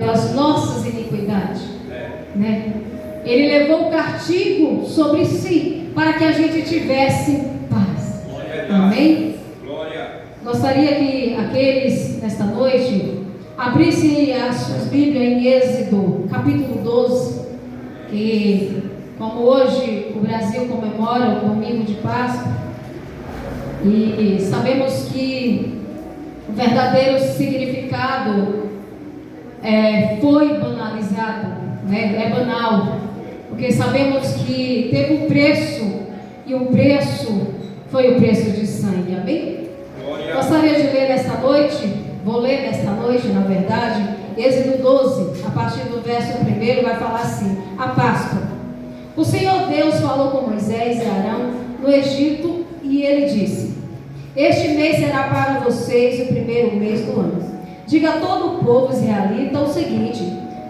as nossas iniquidades, né? Ele levou o castigo sobre si para que a gente tivesse paz. Amém? Gostaria que aqueles nesta noite abrissem as suas Bíblias em Êxodo capítulo 12, que como hoje o Brasil comemora o domingo de Páscoa, e sabemos que o verdadeiro significado foi banalizado, né? É banal, porque sabemos que teve um preço, e o preço foi o preço de sangue. Amém? Gostaria de ler nesta noite, vou ler nesta noite, na verdade, Êxodo 12, a partir do verso 1, vai falar assim: a Páscoa. O Senhor Deus falou com Moisés e Arão no Egito, e ele disse: este mês será para vocês o primeiro mês do ano. Diga a todo o povo israelita o seguinte: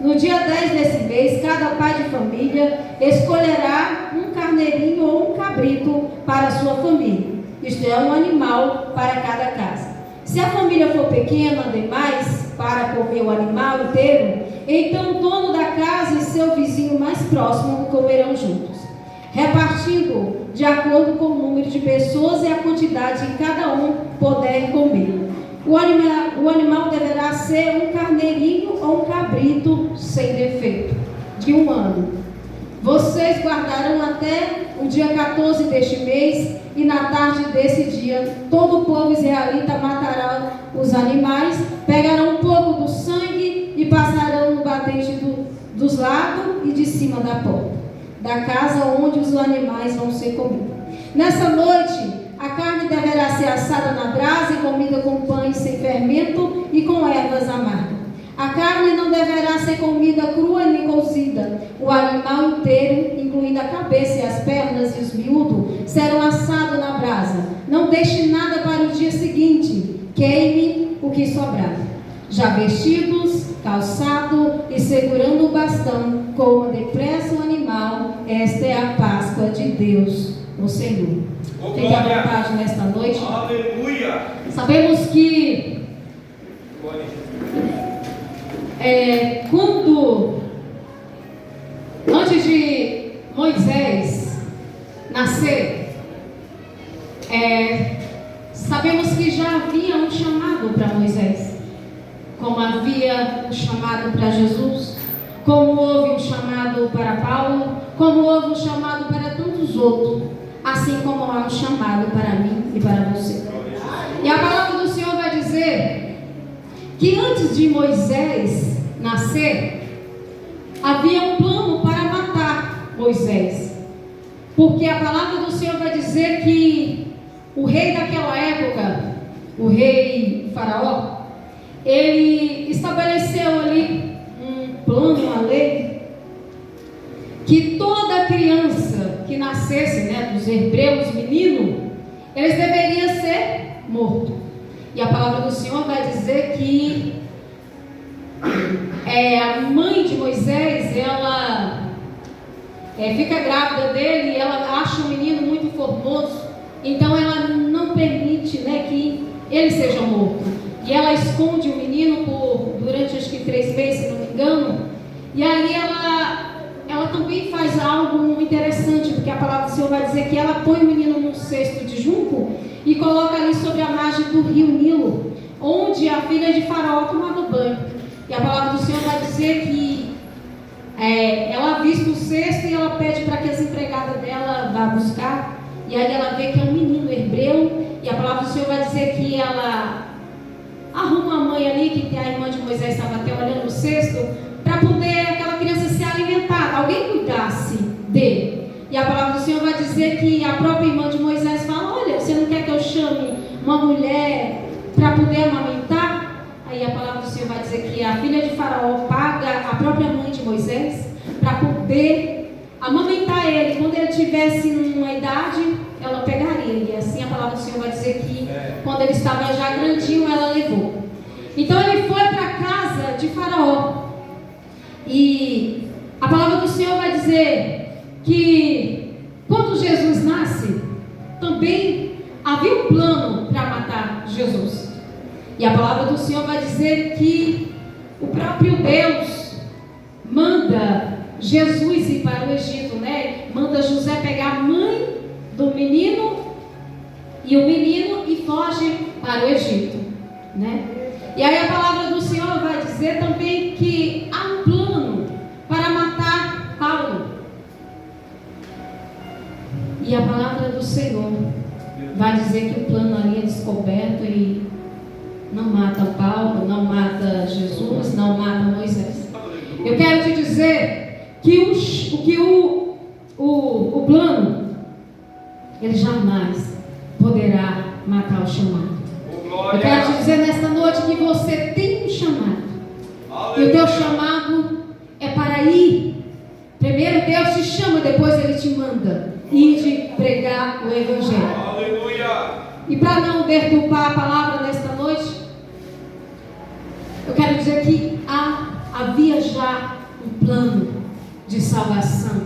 no dia 10 desse mês, cada pai de família escolherá um carneirinho ou um cabrito para a sua família. Isto é, um animal para cada casa. Se a família for pequena demais para comer o animal inteiro, então o dono da casa e seu vizinho mais próximo comerão juntos, repartindo de acordo com o número de pessoas e a quantidade que cada um puder comer. O animal deverá ser um carneirinho ou um cabrito sem defeito, de 1 ano. Vocês guardarão até o dia 14 deste mês, e na tarde desse dia, todo o povo israelita matará os animais, pegarão um pouco do sangue e passarão no batente dos lados e de cima da porta da casa onde os animais vão ser comidos. Nessa noite, a carne deverá ser assada na brasa e comida com pães sem fermento e com ervas amargas. A carne não deverá ser comida crua nem cozida. O animal inteiro, incluindo a cabeça e as pernas e os miúdos, serão assados na brasa. Não deixe nada para o dia seguinte. Queime o que sobrar. Já vestidos, calçado e segurando o bastão, coma depressa o animal. Esta é a Páscoa de Deus, o Senhor. Fique à vontade nesta noite. Aleluia! Sabemos que antes de Moisés nascer, sabemos que já havia um chamado para Moisés, como havia um chamado para Jesus, como houve um chamado para Paulo, como houve um chamado para tantos outros, assim como há um chamado para mim e para você. E a palavra do Senhor vai dizer que antes de Moisés nascer, havia um plano para matar Moisés, porque a palavra do Senhor vai dizer que o rei daquela época, o rei Faraó, ele estabeleceu ali um plano, uma lei, que toda criança que nascesse, dos hebreus, menino, eles deveriam ser mortos. E a palavra do Senhor vai dizer que a mãe de Moisés, ela fica grávida dele e ela acha o menino muito formoso, então ela não permite que ele seja morto. E ela esconde o menino durante acho que 3 meses, se não me engano. E ali ela também faz algo interessante, porque a palavra do Senhor vai dizer que ela põe o menino num cesto de junco e coloca ali sobre a margem do rio Nilo, onde a filha de Faraó tomava banho. E a palavra do Senhor vai dizer que ela avista o cesto e ela pede para que as empregadas dela vá buscar. E aí ela vê que é um menino hebreu, e a palavra do Senhor vai dizer que ela arruma a mãe ali, que a irmã de Moisés estava até olhando o cesto, para poder aquela criança se alimentar, alguém cuidasse dele. E a palavra do Senhor vai dizer que a própria irmã de Moisés fala: olha, você não quer que eu chame uma mulher para poder amamentar? Aí a palavra do Senhor vai dizer que a filha de Faraó paga a própria mãe de Moisés para poder amamentar ele. Quando ele tivesse uma idade, ela pegaria. E assim a palavra do Senhor vai dizer que quando ele estava já grandinho, ela levou. Então ele foi para a casa de Faraó. E a palavra do Senhor vai dizer que quando Jesus nasce, também havia um plano para matar Jesus. E a palavra do Senhor vai dizer que o próprio Deus Deus manda Jesus ir para o Egito, né? Manda José pegar a mãe do menino e o menino e foge para o Egito, né? E aí a palavra do Senhor vai dizer também que há um plano para matar Paulo. E a palavra do Senhor vai dizer que o plano ali é descoberto e não mata Paulo, não mata Jesus, não mata Moisés. Eu quero te dizer que o plano, ele jamais poderá matar o chamado. Eu quero te dizer nesta noite que você tem um chamado. E o teu chamado é para ir. Primeiro Deus te chama, depois Ele te manda ir de pregar o Evangelho. Aleluia. E para não deturpar a palavra nesta noite, eu quero dizer que havia já um plano de salvação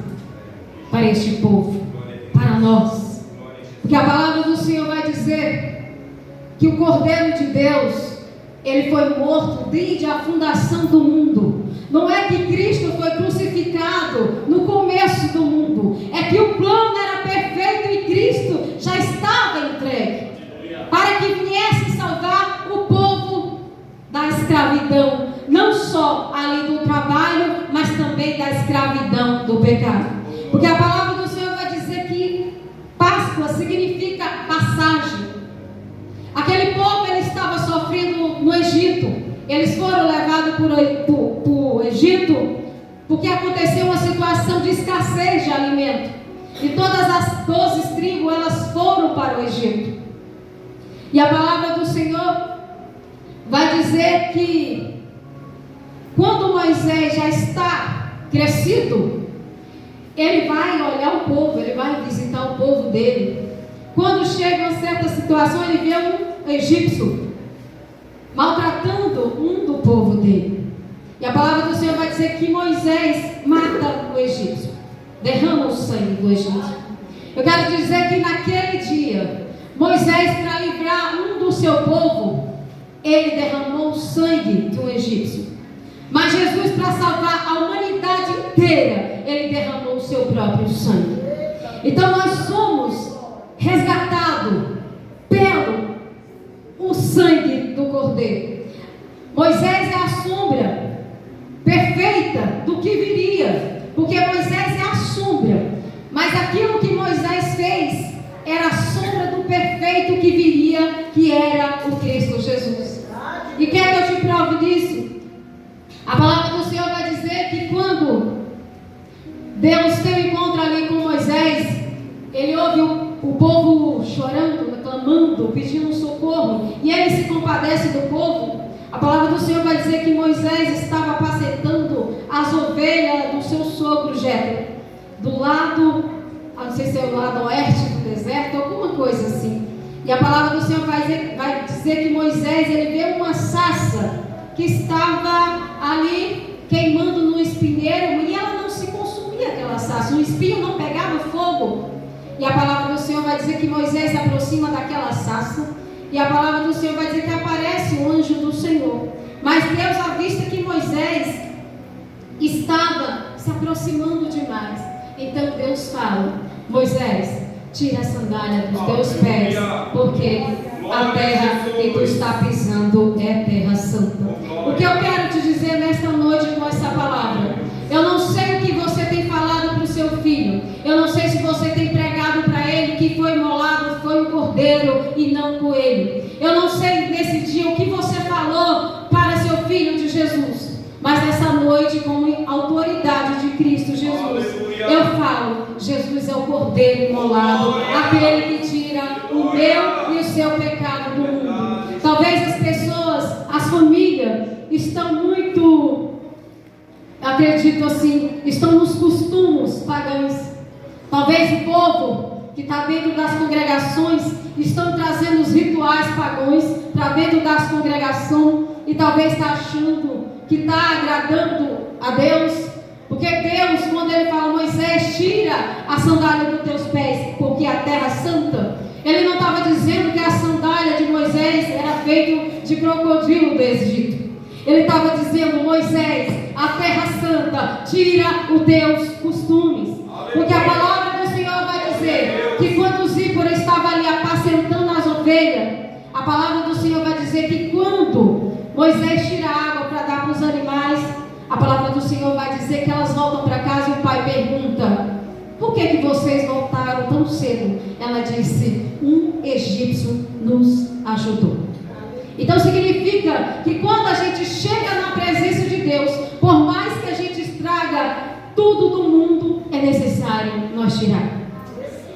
para este povo, para nós. Porque a palavra do Senhor vai dizer que o Cordeiro de Deus, ele foi morto desde a fundação do mundo. Não é que Cristo foi crucificado no começo do mundo, é que o plano era perfeito e Cristo já estava entregue para que viesse salvar o povo da escravidão, não só ali do trabalho, mas também da escravidão do pecado. Porque a palavra do Senhor vai dizer que Páscoa significa passagem. Aquele povo, ele estava sofrendo no Egito. Eles foram levados para o Egito porque aconteceu uma situação de escassez de alimento. E todas as 12 tribos, elas foram para o Egito. E a palavra do Senhor vai dizer que quando Moisés já está crescido, ele vai olhar o povo, ele vai visitar o povo dele. Quando chega uma certa situação, ele vê um egípcio maltratando um do povo dele. E a palavra do Senhor vai dizer que Moisés mata o egípcio, derrama o sangue do egípcio. Eu quero dizer que naquele dia, Moisés, para livrar um do seu povo, ele derramou o sangue de um egípcio. Mas Jesus, para salvar a humanidade inteira, ele derramou o seu próprio sangue. Então nós somos resgatados pelo o sangue do Cordeiro. Moisés é a sombra perfeita do que viria, porque Moisés é a sombra, mas aquilo que Moisés fez era a sombra do perfeito que viria, que era o Cristo Jesus. E quer que eu te prove disso? A palavra do Senhor vai dizer que quando Deus tem um encontro ali com Moisés, ele ouve o povo chorando, clamando, pedindo socorro, e ele se compadece do povo. A palavra do Senhor vai dizer que Moisés estava apacentando as ovelhas do seu sogro Jetro, do lado, não sei se é o lado oeste do deserto, alguma coisa assim. E a palavra do Senhor vai dizer que Moisés, ele vê uma sarça que estava ali queimando no espinheiro, e ela não se consumia, aquela sarça, o espinho não pegava fogo. E a palavra do Senhor vai dizer que Moisés se aproxima daquela sarça, e a palavra do Senhor vai dizer que aparece o anjo do Senhor. Mas Deus avista que Moisés estava se aproximando demais. Então Deus fala: Moisés, tira a sandália dos teus pés, porque a terra que tu está pisando é terra santa. O que eu quero te dizer nesta noite com essa palavra, eu não sei o que você tem falado para o seu filho, eu não sei se você tem pregado para ele que foi imolado, foi um cordeiro e não coelho. Eu não sei nesse dia o que você falou para seu filho de Jesus, mas nessa noite, com a autoridade de Cristo Jesus, eu falo: Jesus é o cordeiro imolado, aquele que tira o meu e o seu pecado do mundo. Talvez as pessoas, as famílias, estão muito, acredito assim, estão nos costumes pagãos. Talvez o povo que está dentro das congregações estão trazendo os rituais pagãos para dentro das congregações, e talvez está achando que está agradando a Deus. Porque Deus, quando Ele fala: Moisés, tira a sandália dos teus pés, porque a terra é santa, Ele não estava dizendo que a sandália de Moisés era feita de crocodilo do Egito. Ele estava dizendo: Moisés, volta, tira os teus costumes. Porque a palavra do Senhor vai dizer que quando Zípora estava ali apacentando as ovelhas, a palavra do Senhor vai dizer que quando Moisés tira água para dar para os animais, a palavra do Senhor vai dizer que elas voltam para casa e o pai pergunta: por que vocês voltaram tão cedo? Ela disse: um egípcio nos ajudou. Então significa que quando a gente chega na presença de Deus, por mais que a gente estraga tudo do mundo, é necessário nós tirar.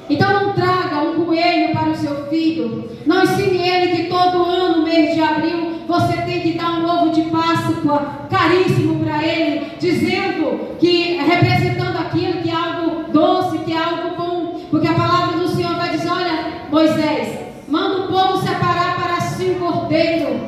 Então não traga um coelho para o seu filho. Não ensine ele que todo ano, mês de abril, você tem que dar um ovo de Páscoa caríssimo para ele, dizendo que, representando aquilo que é algo doce, que é algo bom. Porque a palavra do Senhor vai dizer: olha, Moisés, manda o povo separar para si um cordeiro,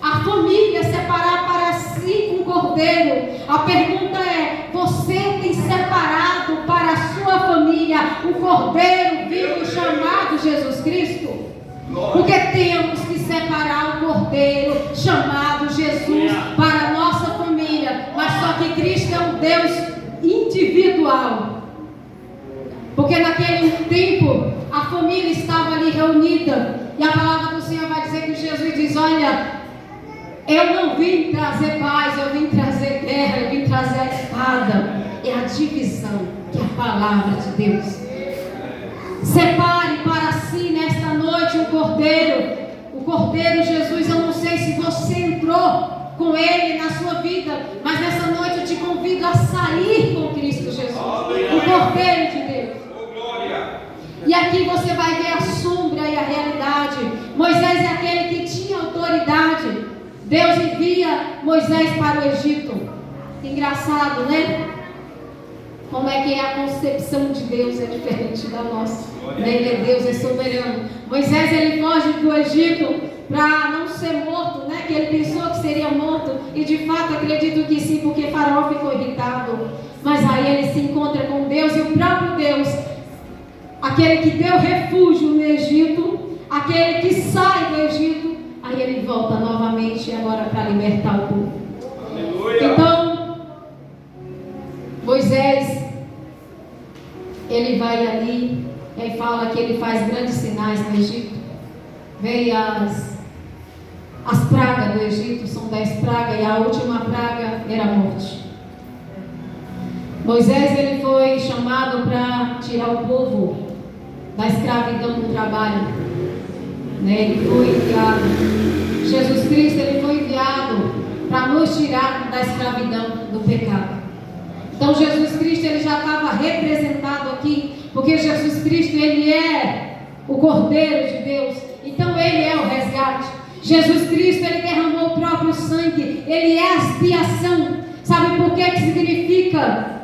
a família separar para si um cordeiro. A pergunta é: você tem separado para a sua família o cordeiro vivo chamado Jesus Cristo? Porque temos que separar o cordeiro chamado Jesus para a nossa família. Mas só que Cristo é um Deus individual. Porque naquele tempo a família estava ali reunida, e a palavra do Senhor vai dizer que Jesus diz: olha, eu não vim trazer paz, eu vim trazer guerra, eu vim trazer a espada. É a divisão, que é a palavra de Deus. Separe para si nesta noite o Cordeiro Jesus. Eu não sei se você entrou com Ele na sua vida, mas nessa noite eu te convido a sair com Cristo Jesus, o Cordeiro de Deus. E aqui você vai ver a sombra e a realidade. Moisés é aquele que tinha autoridade. Deus envia Moisés para o Egito. Engraçado, né? Como é que a concepção de Deus é diferente da nossa. Ele é Deus, é soberano. Moisés, ele foge para o Egito para não ser morto, né? Que ele pensou que seria morto. E de fato acredito que sim, porque Faraó ficou irritado. Mas aí ele se encontra com Deus, e o próprio Deus, aquele que deu refúgio no Egito, aquele que sai do Egito, aí ele volta novamente agora para libertar o povo. Então Moisés, ele vai ali e fala que ele faz grandes sinais no Egito. Vem as pragas do Egito, são 10 pragas, e a última praga era a morte. Moisés, ele foi chamado para tirar o povo da escravidão do trabalho, né? Ele foi enviado. Jesus Cristo, ele foi enviado para nos tirar da escravidão do pecado. Então Jesus Cristo, ele já estava representado aqui, porque Jesus Cristo, ele é o Cordeiro de Deus. Então ele é o resgate. Jesus Cristo, ele derramou o próprio sangue, ele é a expiação. Sabe por que significa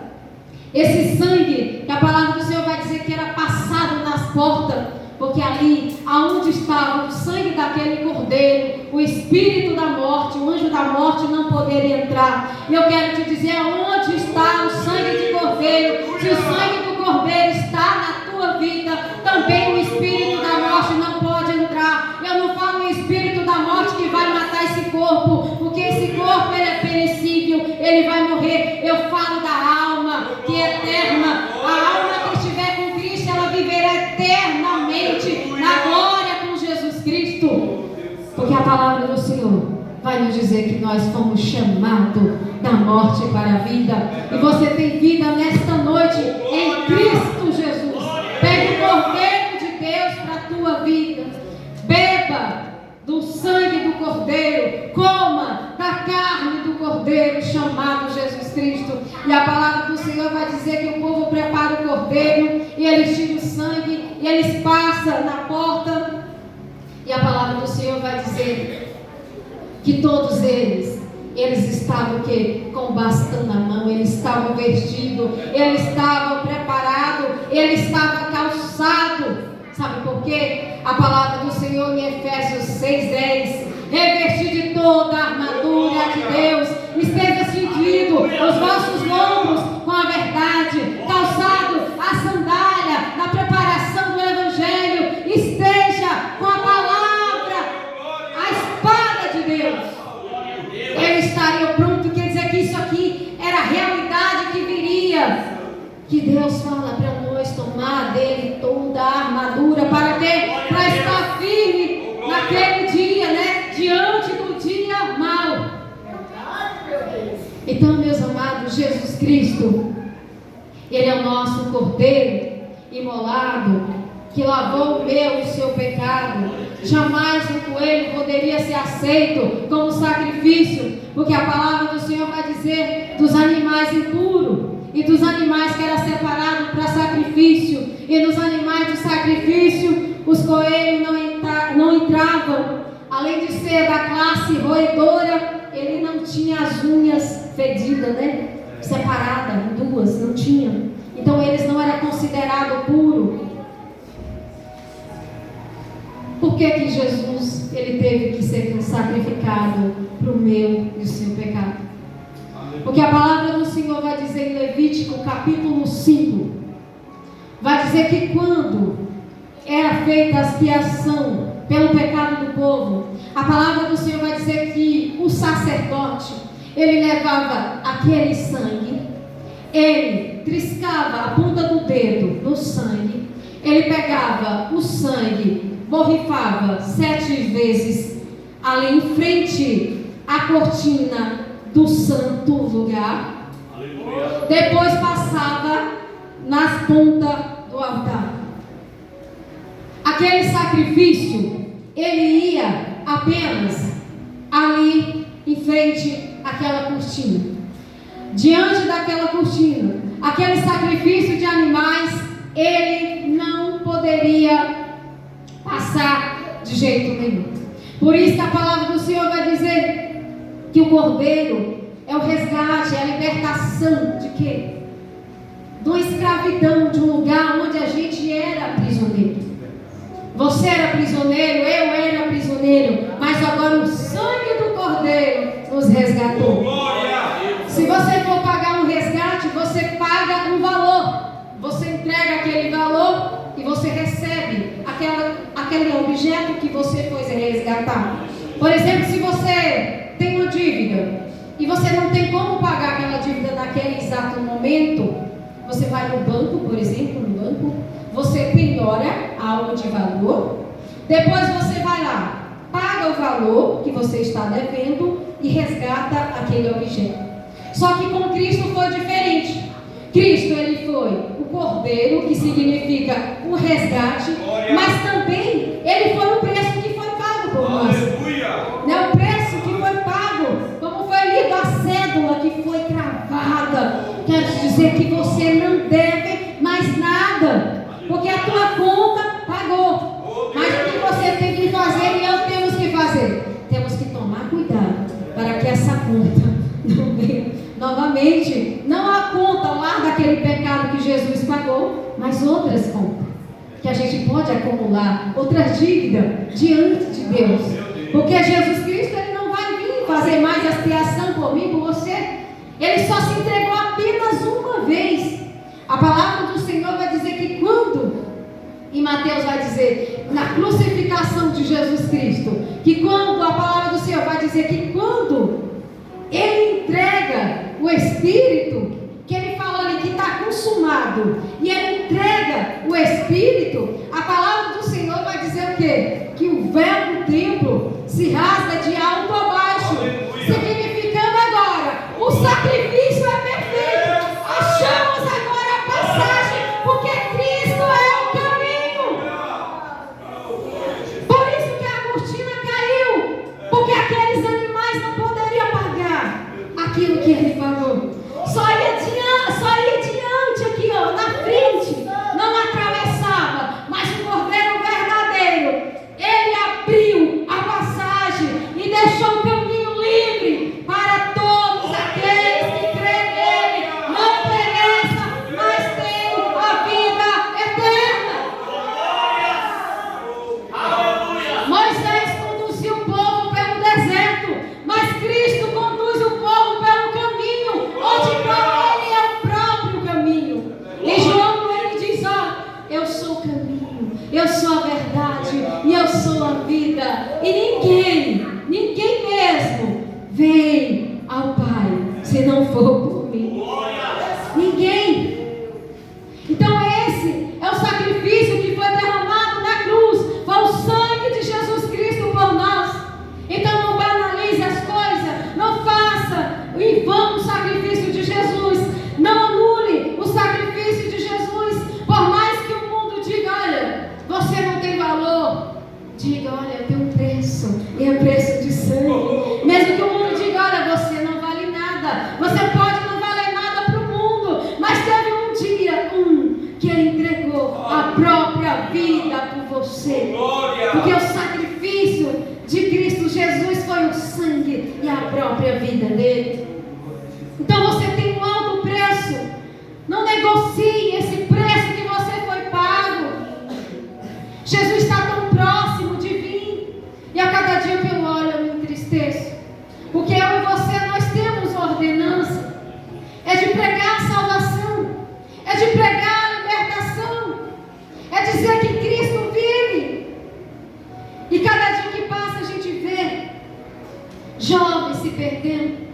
esse sangue? Que a palavra do Senhor vai dizer que era passado nas portas. Porque ali, aonde estava o sangue daquele cordeiro, o espírito da morte, o anjo da morte não poderia entrar. E eu quero te dizer: aonde está o sangue de cordeiro? Se o sangue do cordeiro está na tua vida, também o espírito da morte não pode entrar. Eu não falo o espírito da morte que vai matar esse corpo, porque esse corpo, ele é perecível, ele vai morrer. Eu falo da alma, que é eterna. A alma que estiver com Cristo, ela viverá eternamente na glória com Jesus Cristo. Porque a palavra do Senhor vai nos dizer que nós fomos chamados da morte para a vida. E você tem vida nesta noite em Cristo Jesus. Pegue o Cordeiro de Deus para a tua vida. Beba do sangue do Cordeiro. Coma da carne do Cordeiro chamado Jesus Cristo. E a palavra do Senhor vai dizer que o povo prepara o Cordeiro, e eles tiram o sangue, e eles passam na porta. E a palavra do Senhor vai dizer que todos eles estavam o quê? Com o bastão na mão, eles estavam vestidos, eles estavam preparados, eles estavam calçados. Sabe por quê? A palavra do Senhor em Efésios 6:10: revestir de toda a armadura de Deus, esteja cingido os vossos lombos com a verdade, calçado a sandália na preparação do Evangelho, esteja com a palavra, a espada de Deus. Ele estaria pronto. Quer dizer que isso aqui era a realidade que Deus fala para nós tomar dele toda a armadura. Para quê? Para estar firme naquele dia, né? Diante do dia mau. Então, meus amados, Jesus Cristo, Ele é o nosso Cordeiro imolado, que lavou o meu e o seu pecado. Jamais um coelho poderia ser aceito como sacrifício, porque a palavra do Senhor vai dizer dos animais impuros e dos animais que eram separados para sacrifício, e nos animais de sacrifício os coelhos não entravam. Além de ser da classe roedora, ele não tinha as unhas fedidas, né? Separadas em duas, não tinha. Então eles não eram considerados puros. Por que que Jesus, ele teve que ser sacrificado para o meu e o seu pecado? Porque a palavra do Senhor vai dizer em Levítico capítulo 5, vai dizer que quando era feita a expiação pelo pecado do povo, a palavra do Senhor vai dizer que o sacerdote, ele levava aquele sangue, ele triscava a ponta do dedo no sangue, ele pegava o sangue, borrifava 7 vezes ali em frente à cortina do santo lugar. Aleluia. Depois passava nas pontas do altar. Aquele sacrifício, ele ia apenas ali em frente àquela cortina. Diante daquela cortina, aquele sacrifício de animais, ele não poderia passar de jeito nenhum. Por isso que a palavra do Senhor vai dizer que o cordeiro é o resgate, é a libertação de quê? De uma escravidão, de um lugar onde a gente era prisioneiro. Você era prisioneiro, eu era prisioneiro, mas agora o sangue do cordeiro nos resgatou. Se você for pagar um resgate, você paga um valor. Você entrega aquele valor e você recebe aquele objeto que você foi resgatar. Por exemplo, se você tem uma dívida e você não tem como pagar aquela dívida naquele exato momento, você vai no banco, por exemplo, você penhora algo de valor, depois você vai lá, paga o valor que você está devendo e resgata aquele objeto. Só que com Cristo foi diferente. Cristo, ele foi o cordeiro, que significa o resgate, mas também ele foi o preço que foi pago por nós. Não, o preço que foi pago, como foi lido a cédula que foi cravada, quer dizer que você não deve mais nada, porque a tua conta pagou. Mas o que você tem que fazer e eu temos que fazer? Temos que tomar cuidado para que essa conta não venha novamente, não a conta lá daquele pecado que Jesus pagou, mas outras contas que a gente pode acumular, outras dívidas diante de Deus, porque Jesus Cristo, ele não vai vir fazer mais a expiação por mim, por você. Ele só se entregou apenas uma vez. A palavra do Senhor vai dizer que quando, em Mateus vai dizer, na crucificação de Jesus Cristo, que quando a palavra do Senhor vai dizer que quando ele entrega o Espírito, que ele fala ali que está consumado, e ele entrega o Espírito, a palavra do Senhor vai dizer o quê? Que o véu do templo se rasga de alto a baixo. Aleluia. Significando agora, o sacrifício é perfeito. Achamos agora a passagem, porque Cristo é o caminho. Por isso que a cortina caiu, porque aqueles animais não poderiam pagar aquilo que ele pagou. Só ia diante aqui, ó, na frente, não atravessava. Mas o cordeiro verdadeiro, ele abriu a passagem e deixou o caminho livre para todos aqueles que creem nele. Não pereça, mas tenham a vida eterna. Moisés conduziu o povo pelo deserto, mas Cristo conduz o povo pelo caminho, onde para ele é o próprio caminho. E João, ele diz, ó, eu sou o caminho, eu sou a verdade e eu sou a vida. E ninguém mesmo vem ao Pai se não for por mim. Ninguém. Negocie esse preço que você foi pago. Jesus está tão próximo de vir. E a cada dia que eu olho, eu me entristeço. Porque eu e você, nós temos uma ordenança. É de pregar a salvação. É de pregar a libertação. É dizer que Cristo vive. E cada dia que passa a gente vê jovens se perdendo,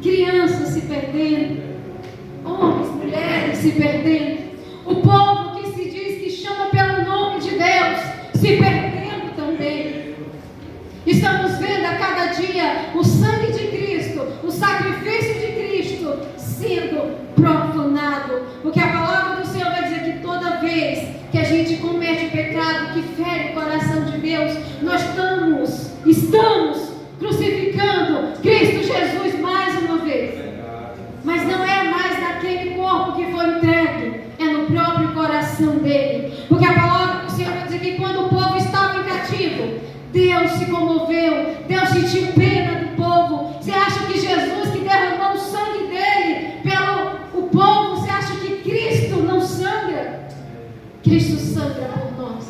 crianças se perdendo, homens, mulheres se perdendo, o povo que se diz que chama pelo nome de Deus se perdendo também. Estamos vendo a cada dia o sangue de Cristo, o sacrifício de Cristo sendo profanado, porque a palavra do Senhor vai dizer que toda vez que a gente comete pecado que fere o coração de Deus, nós estamos crucificando Cristo Jesus mais uma vez. Mas não é mais naquele corpo que foi entregue, é no próprio coração dele. Porque a palavra do Senhor vai dizer que quando o povo estava em cativo, Deus se comoveu, Deus sentiu pena do povo. Você acha que Jesus, que derramou o sangue dele pelo o povo, você acha que Cristo não sangra? Cristo sangra por nós.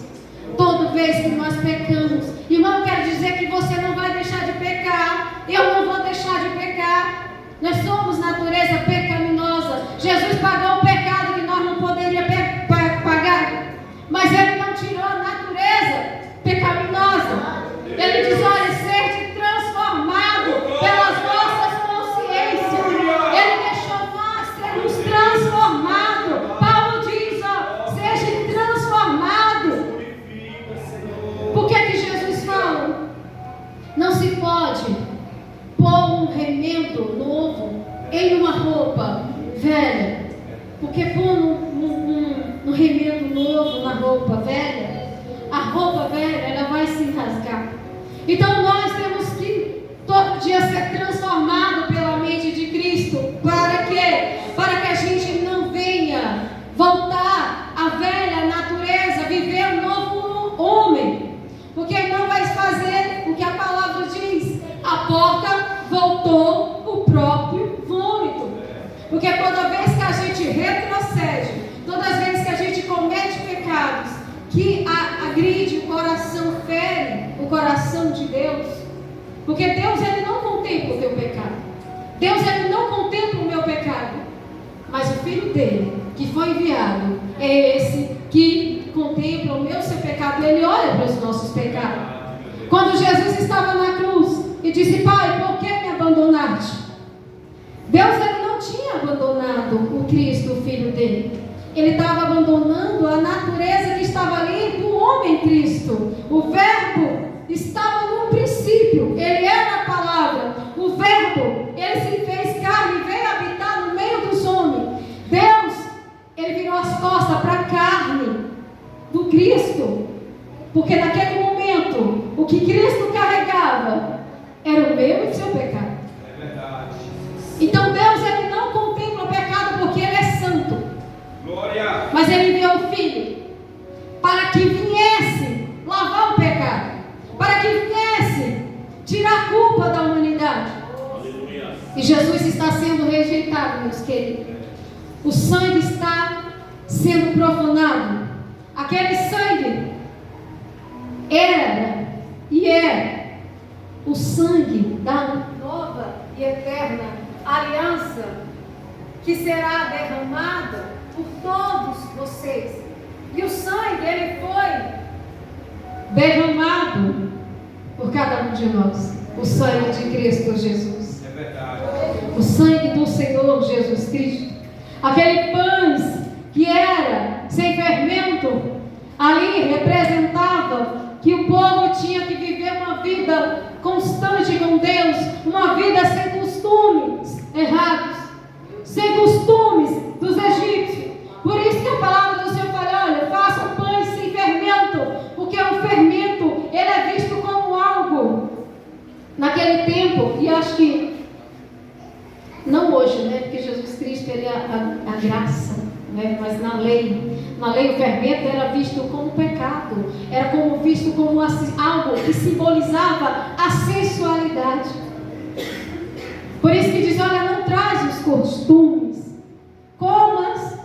Toda vez que nós pecamos, irmão, eu quero dizer que você não vai deixar de pecar. Eu não vou deixar de pecar. Nós somos natureza pecaminosa. Jesus pagou o pecado que nós não poderíamos pagar. Mas Ele não tirou a natureza pecaminosa. Ele diz: olha, seja transformado pelas vossas consciências. Ele deixou nós sermos transformados. Paulo diz: ó, seja transformado. Por que Jesus fala? Não se pode pôr um remendo novo em uma roupa velha. Porque pôr um remendo novo na roupa velha, a roupa velha ela vai se rasgar. Então nós temos que todo dia ser transformado pela mente de Cristo. Para quê? Para que a gente não venha voltar à velha natureza, viver um novo homem. Porque não vai fazer o que a palavra diz. A porca voltou o próprio vômito. Porque toda vez que a gente retrocede, todas as vezes que a gente comete pecados que agride o coração, fere o coração de Deus. Porque Deus, Ele não contempla o teu pecado. Deus, Ele não contempla o meu pecado. Mas o Filho dele, que foi enviado, é esse que contempla o meu seu pecado. Ele olha para os nossos pecados. Quando Jesus estava na cruz e disse: Pai, por que me abandonaste? Deus, Ele não tinha abandonado o Cristo, o Filho dele. Ele estava abandonando a natureza que estava ali do homem Cristo. O Verbo estava no princípio. Ele era a palavra. O Verbo, Ele se fez carne e veio habitar no meio dos homens. Deus, Ele virou as costas para a carne do Cristo. Porque naquele momento, o que Cristo carregava era o meu e o seu pecado. É verdade. Então Deus, Ele não contempla o pecado porque Ele é santo. Glória. Mas Ele enviou o Filho para que viesse lavar o pecado, para que viesse tirar a culpa da humanidade. Aleluia. E Jesus está sendo rejeitado, meus queridos. O sangue está sendo profanado. Aquele sangue era e é o sangue da nova e eterna aliança que será derramada por todos vocês. E o sangue, ele foi derramado por cada um de nós. O sangue de Cristo Jesus. É verdade. O sangue do Senhor Jesus Cristo. Aquele pães que era sem fermento, ali representava que o povo tinha que viver uma vida constante com Deus, uma vida sem costumes errados, sem costumes dos egípcios. Por isso que a palavra do Senhor fala: olha, façam pães sem fermento, porque o fermento, ele é visto como algo naquele tempo, e acho que não hoje, né? Porque Jesus Cristo, ele é a graça, né? Mas na lei o fermento era visto como pecado, era como visto como algo que simbolizava a sensualidade. Por isso que diz: olha, não traz os costumes, comas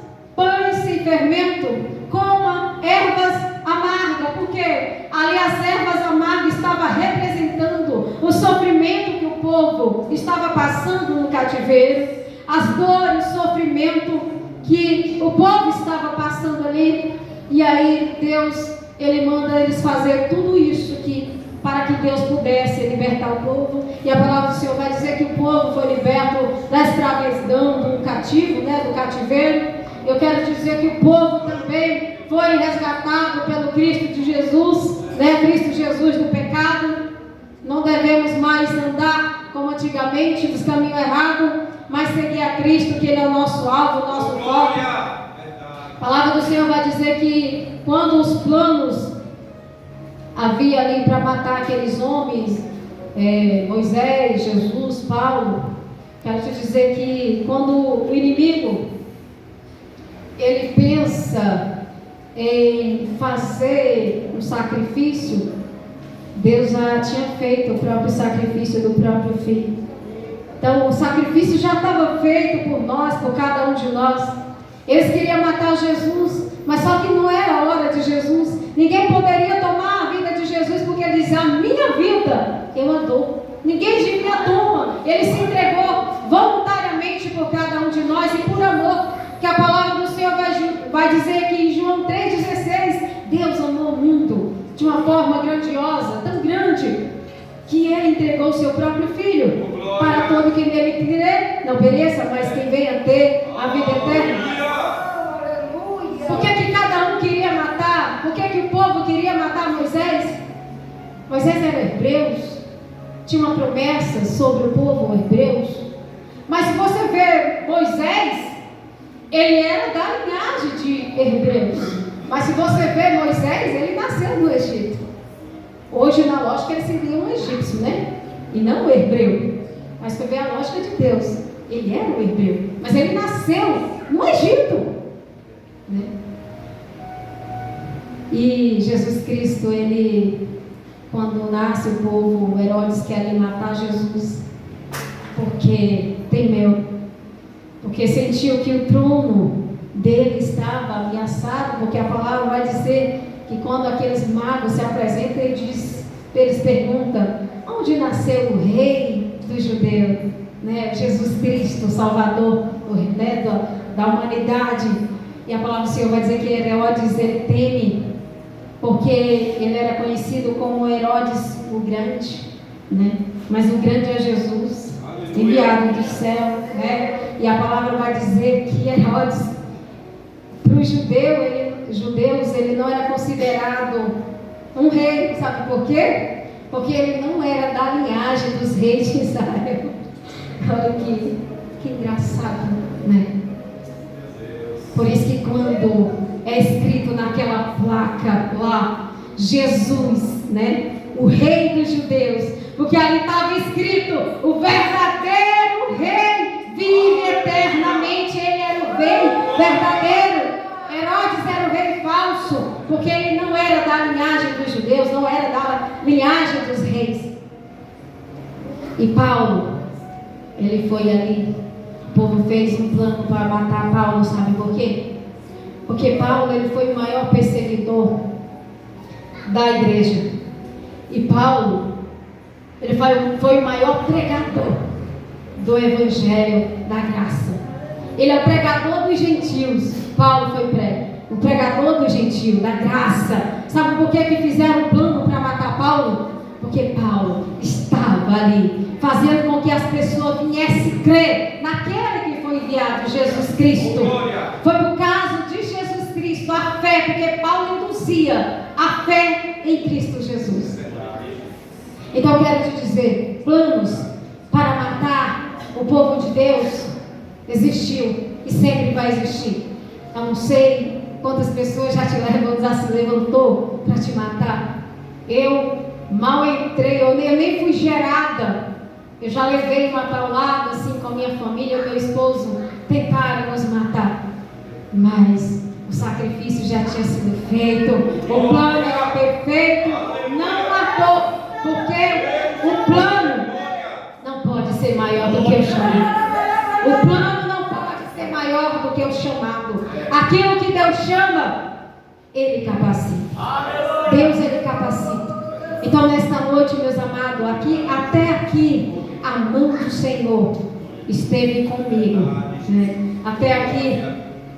povo estava passando no cativeiro, as dores, o sofrimento que o povo estava passando ali. E aí Deus, Ele manda eles fazer tudo isso para que Deus pudesse libertar o povo. E a palavra do Senhor vai dizer que o povo foi liberto da escravidão do cativo, do cativeiro. Eu quero dizer que o povo também foi resgatado pelo Cristo de Jesus, Cristo Jesus do pecado. Não devemos mais andar como antigamente, nos caminhos errados, mas seguir a Cristo, que Ele é o nosso alvo, o nosso foco. A palavra do Senhor vai dizer que quando os planos havia ali para matar aqueles homens, Moisés, Jesus, Paulo, quero te dizer que quando o inimigo ele pensa em fazer um sacrifício, Deus já tinha feito o próprio sacrifício do próprio Filho. Então o sacrifício já estava feito por nós, por cada um de nós. Eles queriam matar Jesus, mas só que não era a hora de Jesus. Ninguém poderia tomar a vida de Jesus, porque ele dizia: a minha vida eu a dou. Ninguém de mim a toma. Ele se entregou voluntariamente por cada um de nós e por amor. Que a palavra do Senhor vai dizer que em João 3,16, Deus amou o mundo de uma forma grandiosa, tão grande, que Ele entregou o seu próprio Filho, para todo que nele crê, não pereça, mas quem venha ter a vida eterna. Por que cada um queria matar? Por que o povo queria matar Moisés? Moisés era hebreu, tinha uma promessa sobre o povo hebreus. Mas se você ver Moisés, ele era da linhagem de hebreus. Mas se você ver Moisés, ele nasceu no Egito. Hoje, na lógica, ele seria um egípcio, e não um hebreu. Mas você vê a lógica de Deus, ele era um hebreu, mas ele nasceu no Egito, E Jesus Cristo, ele, quando nasce o povo, Herodes quer matar Jesus, porque temeu, porque sentiu que o trono dele estava ameaçado, porque a palavra vai dizer que quando aqueles magos se apresentam, eles perguntam: onde nasceu o rei dos judeus? Jesus Cristo, Salvador da humanidade. E a palavra do Senhor vai dizer que Herodes, ele teme, porque ele era conhecido como Herodes o Grande, mas o grande é Jesus, enviado do céu, E a palavra vai dizer que Herodes, para os judeus, ele não era considerado um rei. Sabe por quê? Porque ele não era da linhagem dos reis de Israel. Olha que engraçado, Por isso que quando é escrito naquela placa lá, Jesus, o rei dos judeus, porque ali estava escrito: o verdadeiro rei vive eternamente. Ele era o rei verdadeiro. Herodes era o rei falso, porque ele não era da linhagem dos judeus, não era da linhagem dos reis. E Paulo, ele foi ali, o povo fez um plano para matar Paulo, sabe por quê? Porque Paulo, ele foi o maior perseguidor da igreja. E Paulo, ele foi o maior pregador do evangelho da graça. Ele é o pregador dos gentios. Paulo foi o pregador do gentio, da graça. Sabe por que fizeram um plano para matar Paulo? Porque Paulo estava ali, fazendo com que as pessoas viessem crer naquele que foi enviado, Jesus Cristo. Foi por causa de Jesus Cristo, a fé, porque Paulo induzia a fé em Cristo Jesus. Então eu quero te dizer, planos para matar o povo de Deus existiu e sempre vai existir. Eu não sei quantas pessoas já se levantou para te matar. Eu mal entrei, eu nem fui gerada. Eu já levei uma paulada assim com a minha família, o meu esposo, tentaram nos matar. Mas o sacrifício já tinha sido feito, o plano era perfeito, não matou, porque o plano não pode ser maior do que o chamado. O plano não pode ser maior do que o chamado. Aquilo que Deus chama, Ele capacita. Deus, Ele capacita. Então nesta noite, meus amados, até aqui a mão do Senhor esteve comigo, né? Até aqui,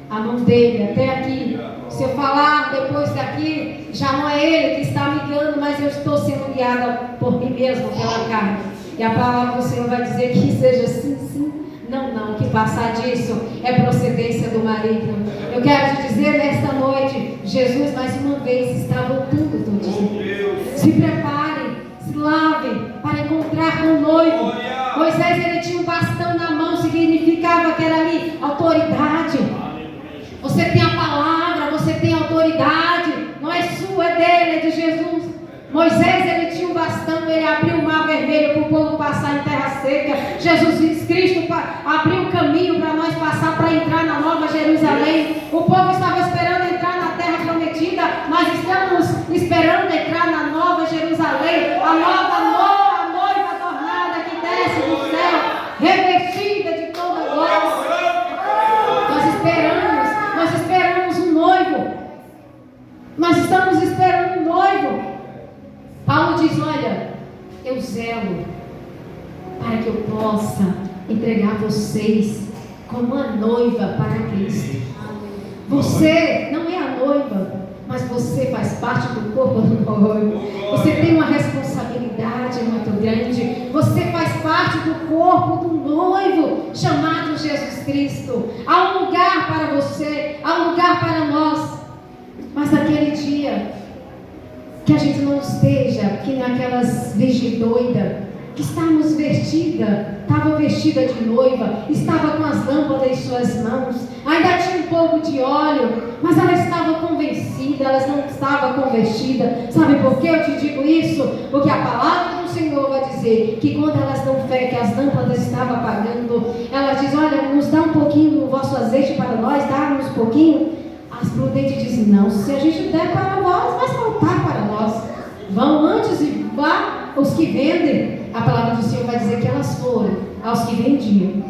a mão dele, até aqui. Se eu falar depois daqui, já não é ele que está me guiando, mas eu estou sendo guiada por mim mesma, pela carne. E a palavra do Senhor vai dizer que seja sim, sim, não, não, que passar disso é procedência do maligno. Eu quero te dizer nesta noite, Jesus mais uma vez está voltando, estou dizendo. Se preparem, se lavem para encontrar com o noivo. Moisés, ele tinha um bastão na mão, significava que era ali autoridade. Você tem a palavra, você tem a autoridade, não é sua, é dele, é de Jesus. Moisés, ele tinha um bastão, ele abriu o mar vermelho para o povo passar em terra seca. Jesus Cristo abriu o caminho para nós passar, para entrar na Nova Jerusalém. O povo estava esperando entrar na terra prometida, nós estamos esperando entrar na Nova Jerusalém, a noiva adornada que desce do céu, revestida de toda glória. Nós esperamos um noivo. Nós estamos esperando um noivo. Paulo diz, olha, eu zelo para que eu possa entregar vocês como a noiva para Cristo. Você não é a noiva, mas você faz parte do corpo do noivo. Você tem uma responsabilidade muito grande. Você faz parte do corpo do noivo chamado Jesus Cristo. Há um lugar para você, há um lugar para nós. Mas naquele dia, que a gente não esteja aqui naquelas virgens doidas, que estávamos estava vestida de noiva, estava com as lâmpadas em suas mãos, ainda tinha um pouco de óleo, mas ela estava convencida, ela não estava convertida. Sabe por que eu te digo isso? Porque a palavra do Senhor vai dizer que quando elas dão fé que as lâmpadas estavam apagando, ela diz, olha, nos dá um pouquinho do vosso azeite para nós, dá-nos um pouquinho. As prudentes dizem, não, se a gente der para nós, vai faltar para nós. Vão antes e vá os que vendem. A palavra do Senhor vai dizer que elas foram aos que vendiam.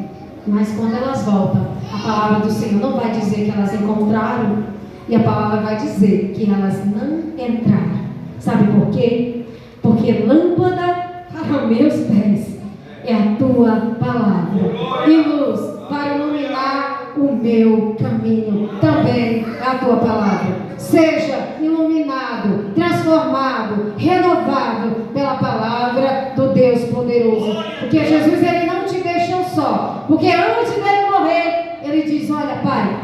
Mas quando elas voltam, a palavra do Senhor não vai dizer que elas encontraram. E a palavra vai dizer que elas não entraram. Sabe por quê? Porque lâmpada para meus pés é a tua palavra, e luz para iluminar o meu caminho também é a tua palavra. Seja iluminado, transformado, renovado pela palavra do Deus poderoso. Porque Jesus, ele não te deixou só. Porque antes dele morrer, ele diz, olha, Pai,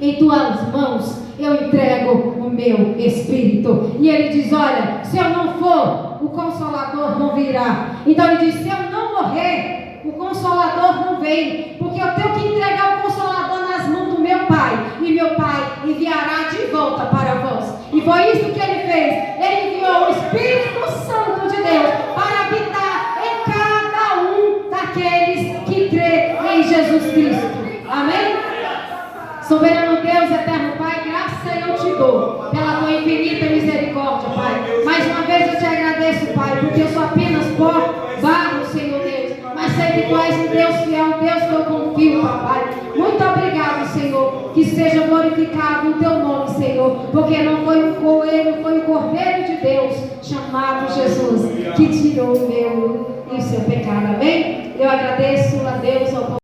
em tuas mãos eu entrego o meu Espírito. E ele diz, olha, se eu não for, o Consolador não virá. Então ele diz, se eu não morrer, o Consolador não vem. Porque eu tenho que entregar o Consolador nas mãos do meu Pai. E meu Pai enviará de volta para vós. E foi isso que ele fez. Ele enviou o Espírito Santo de Deus para habitar em cada um daqueles que crê em Jesus Cristo. Amém? Soberano Deus, eterno Pai, graça eu te dou pela tua infinita misericórdia, Pai. Mais uma vez eu te agradeço, Pai, porque eu sou apenas pó, barro, Senhor Deus. Mas sei que tu és um Deus fiel, um Deus que eu confio, Papai. Muito obrigado, Senhor. Que seja glorificado o teu nome, Senhor. Porque não foi um coelho, foi o Cordeiro de Deus, chamado Jesus, que tirou o meu e o seu pecado. Amém? Eu agradeço a Deus, ao